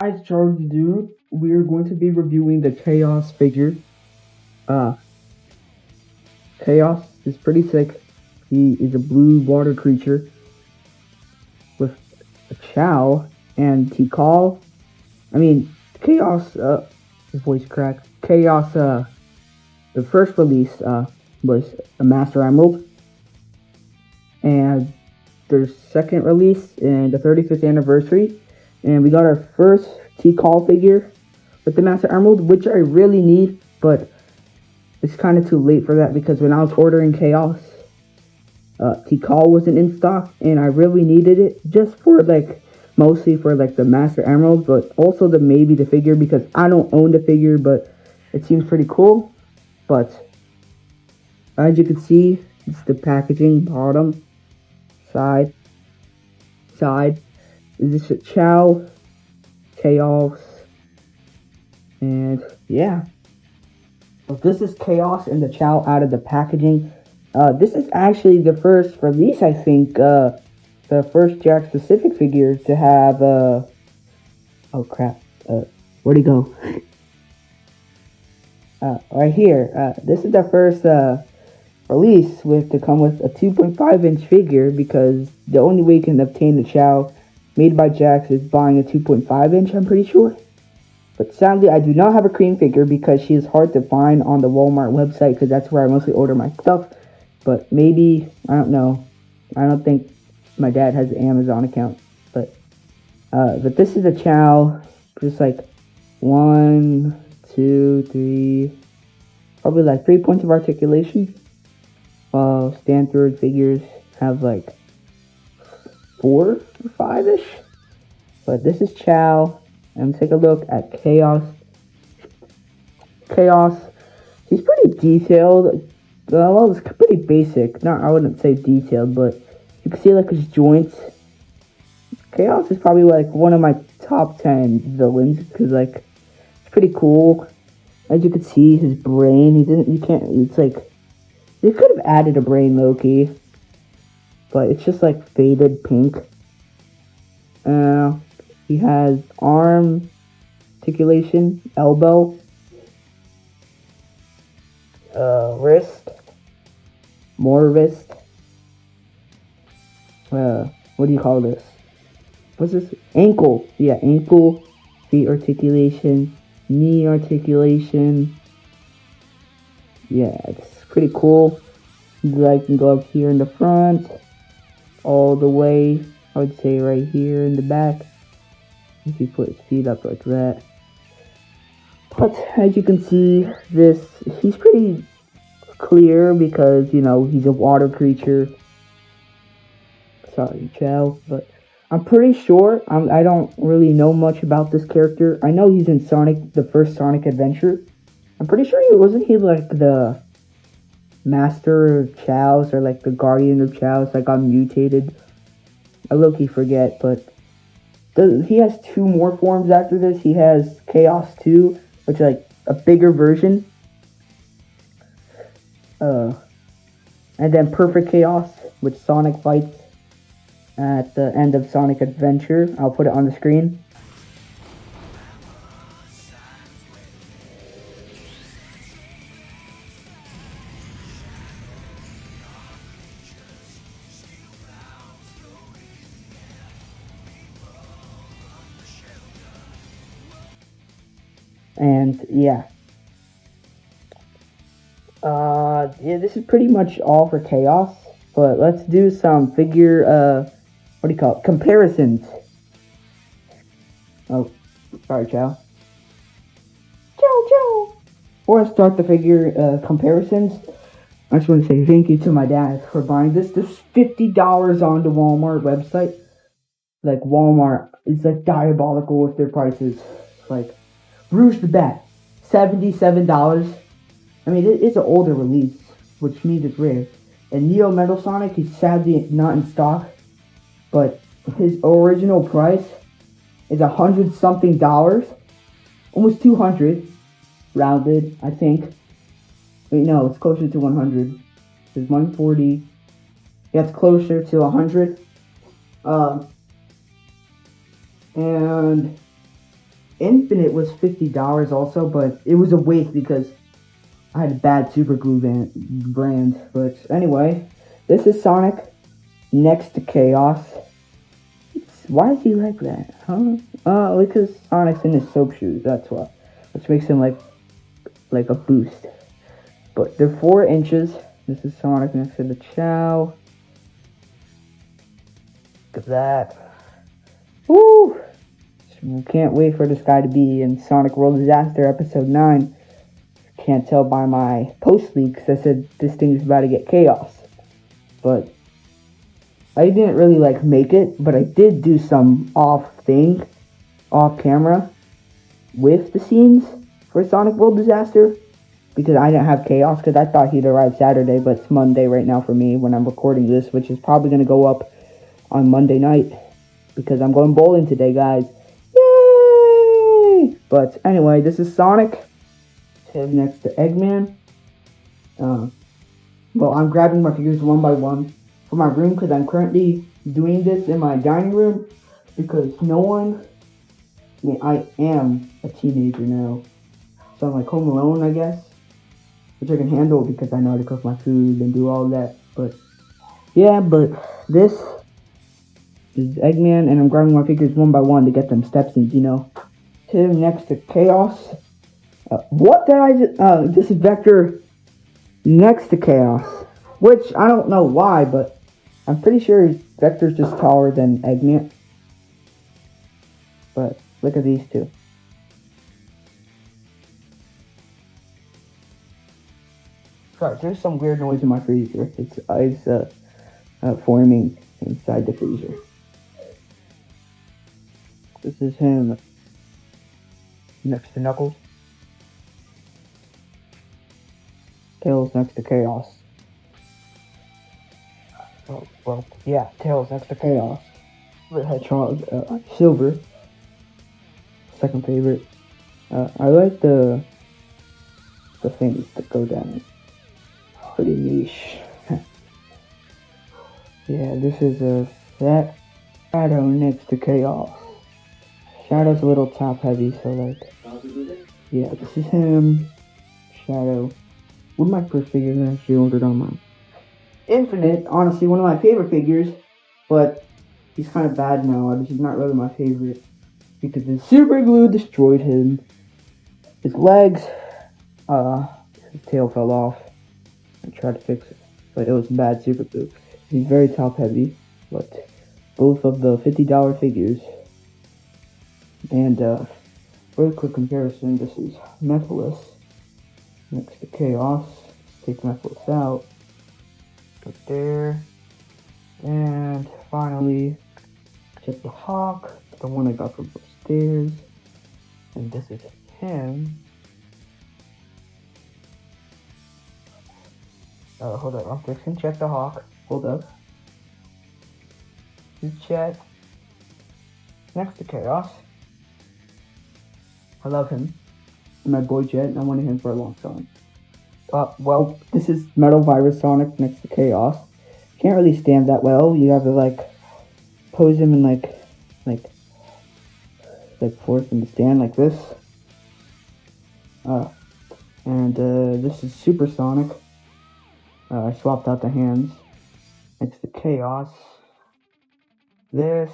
As Charlie do, we're going to be reviewing the Chaos figure. Uh, Chaos is pretty sick. He is a blue water creature with a Chow and Tikal. I mean, Chaos, voice crack. Chaos, the first release, was a Master Emerald. And their second release in the 35th anniversary. And we got our first Tikal figure with the Master Emerald, which I really need, but it's kind of too late for that because when I was ordering Chaos, Tikal wasn't in stock, and I really needed it just for mostly for the Master Emerald, but also maybe the figure because I don't own the figure, but it seems pretty cool. But as you can see, it's the packaging, bottom, side, side. This is a Chow, Chaos, and yeah. So this is Chaos and the Chow out of the packaging. This is actually the first release, I think, the first Jack specific figure to have, oh crap, where'd he go? Right here, this is the first, release to come with a 2.5-inch figure because the only way you can obtain the Chow made by Jax is buying a 2.5-inch, I'm pretty sure. But sadly, I do not have a cream figure because she is hard to find on the Walmart website because that's where I mostly order my stuff. But maybe, I don't know. I don't think my dad has an Amazon account. But this is a Chow. Just like 1, 2, 3, probably 3 points of articulation. While standard figures have 4 or 5-ish. But this is Chow. And take a look at Chaos. Chaos, he's pretty detailed. Well, it's pretty basic. Not, I wouldn't say detailed, but you can see his joints. Chaos is probably one of my top 10 villains because it's pretty cool. As you can see, his brain. He didn't. You can't. It's they could have added a brain, low-key, but it's just faded pink. He has arm articulation, elbow, wrist, more wrist. What do you call this? What's this? Ankle. Yeah, ankle, feet articulation, knee articulation. Yeah, it's pretty cool. I can go up here in the front, all the way, I would say right here in the back. If you put his feet up like that. But as you can see, he's pretty clear because, he's a water creature. Sorry, Chow, but I'm pretty sure, I don't really know much about this character. I know he's in Sonic, the first Sonic Adventure. I'm pretty sure wasn't he the Master of Chows or the Guardian of Chows that got mutated? I low-key forget, but he has 2 more forms after this. He has Chaos 2, which is a bigger version. And then Perfect Chaos, which Sonic fights at the end of Sonic Adventure. I'll put it on the screen. And yeah. Yeah, this is pretty much all for Chaos. But let's do some figure, what do you call it? Comparisons. Oh, sorry, Chow. Chow. Before I start the figure comparisons, I just want to say thank you to my dad for buying this. This is $50 on the Walmart website. Walmart is diabolical with their prices. Rouge the Bat, $77. I mean, it's an older release, which means it's rare. And Neo Metal Sonic, he's sadly not in stock, but his original price is $100 something, almost 200, rounded, I think. Wait, no, it's closer to 100. It's 140. Yeah, it's closer to 100. And Infinite was $50 also, but it was a waste because I had a bad super glue brand. But anyway, this is Sonic next to Chaos. Why is he like that? Huh? Because Sonic's in his soap shoes, that's why. Which makes him like a boost. But they're 4 inches. This is Sonic next to the Chow. Look at that. Woo! Can't wait for this guy to be in Sonic World Disaster Episode 9. Can't tell by my post leaks. I said this thing is about to get chaos. But I didn't really make it, but I did do some off camera with the scenes for Sonic World Disaster. Because I didn't have chaos, because I thought he'd arrive Saturday, but it's Monday right now for me when I'm recording this, which is probably going to go up on Monday night. Because I'm going bowling today, guys. Yay! But anyway, this is Sonic. Him next to Eggman. Well, I'm grabbing my figures one by one for my room because I'm currently doing this in my dining room because I am a teenager now. So I'm home alone, I guess. Which I can handle because I know how to cook my food and do all that. But yeah, this is Eggman, and I'm grabbing my figures one by one to get them steps in, Him next to Chaos. What did I just... this is Vector next to Chaos. Which, I don't know why, but I'm pretty sure Vector's just taller than Eggman. But look at these two. Sorry, there's some weird noise in my freezer. It's ice forming inside the freezer. This is him next to Knuckles. Tails next to Chaos. Oh, well, yeah, Tails next to Chaos. The hedgehog, Silver. Second favorite. I like the things that go down. Pretty niche. Yeah, this is that Shadow next to Chaos. Shadow's a little top heavy, so yeah, this is him. Shadow. One of my first figures I actually ordered online. Infinite, honestly, one of my favorite figures, but he's kind of bad now. He's not really my favorite because the super glue destroyed him. His legs, his tail fell off. I tried to fix it, but it was bad super glue. He's very top heavy, but both of the $50 figures. And very quick comparison, this is Mephiles next to Chaos. Take Mephiles out. Right there. And finally, check the Hawk, the one I got from upstairs. And this is him. Hold up, I'm fixing check the Hawk. Hold up. Chet. Next to Chaos. I love him. My boy Jet, I wanted him for a long time. Well, this is Metal Virus Sonic next to Chaos. Can't really stand that well. You have to pose him and force him to stand like this. And this is Super Sonic. I swapped out the hands next to Chaos. This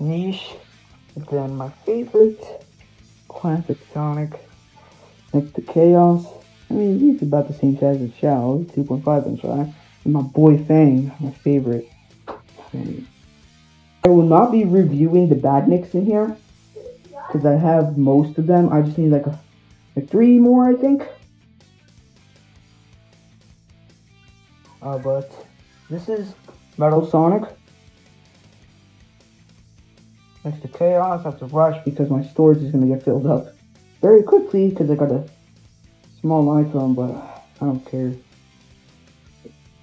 niche. And then my favorite classic Sonic next to Chaos. I mean, he's about the same size as Shao, 2.5 inch high. And my boy Fang, my favorite. I will not be reviewing the badniks in here because I have most of them. I just need like 3 more, I think. But this is Metal Sonic next to Chaos. I have to rush because my storage is going to get filled up very quickly because I got a small iPhone, but I don't care.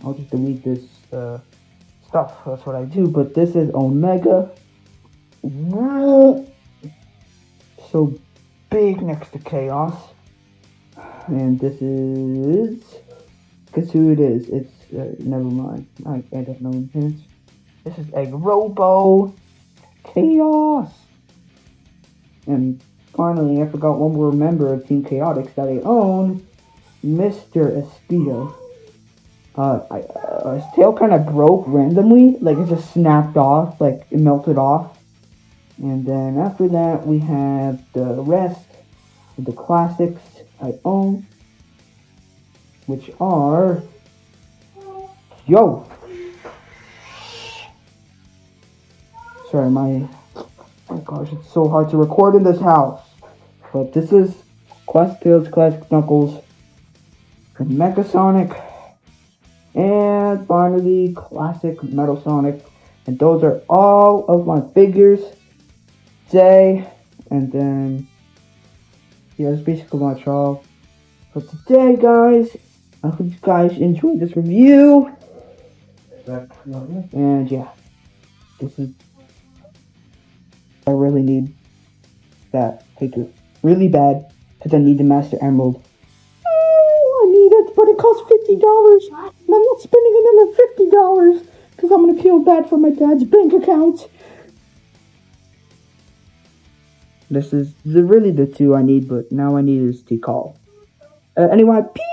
I'll just delete this stuff. That's what I do. But this is Omega. So big next to Chaos. And this is... guess who it is? It's... never mind. I don't know hints. This is Egg Robo Chaos! And finally, I forgot one more member of Team Chaotix that I own, Mr. Espito. His tail kind of broke randomly, like it just snapped off, like it melted off. And then after that, we have the rest of the classics I own, which are, yo! Sorry, oh gosh, it's so hard to record in this house. But this is Classic Tails, Classic Knuckles, and Mecha Sonic, and finally Classic Metal Sonic. And those are all of my figures today. And then, yeah, that's basically much all for today, guys. I hope you guys enjoyed this review. And yeah, this is, I really need that figure really bad because I need the Master Emerald. Oh, I need it, but it costs $50. And I'm not spending another $50 because I'm gonna feel bad for my dad's bank account. This is really the two I need, but now I need is T-Call. Anyway, peace!